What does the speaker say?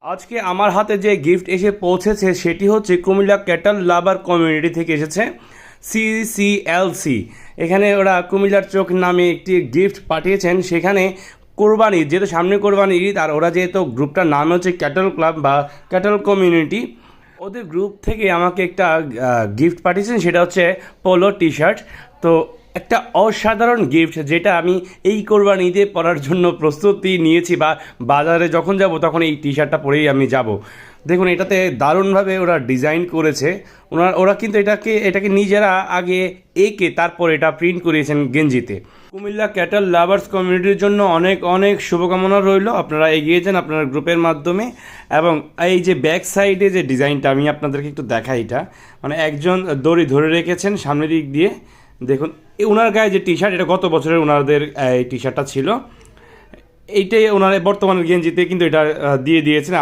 আজকে আমার হাতে যে গিফট এসে পৌঁছেছে সেটি হচ্ছে কুমিল্লা ক্যাটল লাভার কমিউনিটি থেকে এসেছে, CCLC। এখানে ওরা কুমিল্লার চোখ নামে একটি গিফট পাঠিয়েছেন। সেখানে কোরবানি, যেহেতু সামনে কোরবানি ঈদ, আর ওরা যেহেতু গ্রুপটার নাম হচ্ছে ক্যাটল ক্লাব বা ক্যাটল কমিউনিটি, ওদের গ্রুপ থেকে আমাকে একটা গিফট পাঠিয়েছেন। সেটা হচ্ছে পোলো টি শার্ট। তো একটা অসাধারণ গিফট, যেটা আমি এই কোরবানি ঈদে পরার জন্য প্রস্তুতি নিয়েছি, বা বাজারে যখন যাব তখন এই টি শার্টটা পরেই আমি যাব। দেখুন, এটাতে দারুণভাবে ওরা ডিজাইন করেছে। ওরা কিন্তু এটাকে নিজেরা আগে এঁকে তারপর এটা প্রিন্ট করিয়েছেন গেঞ্জিতে। কুমিল্লা ক্যাটল লাভার্স কমিউনিটির জন্য অনেক অনেক শুভকামনা রইল। আপনারা এগিয়ে যান আপনার গ্রুপের মাধ্যমে। এবং এই যে ব্যাক সাইডে যে ডিজাইনটা আমি আপনাদেরকে একটু দেখাই, এটা মানে একজন দড়ি ধরে রেখেছেন সামনের দিক দিয়ে। দেখুন, ওনার গায়ে যে টি শার্ট, এটা গত বছরের ওনাদের এই টি শার্টটা ছিল, এইটাই ওনার বর্তমানের গেঞ্জিতে কিন্তু এটা দিয়ে দিয়েছেন।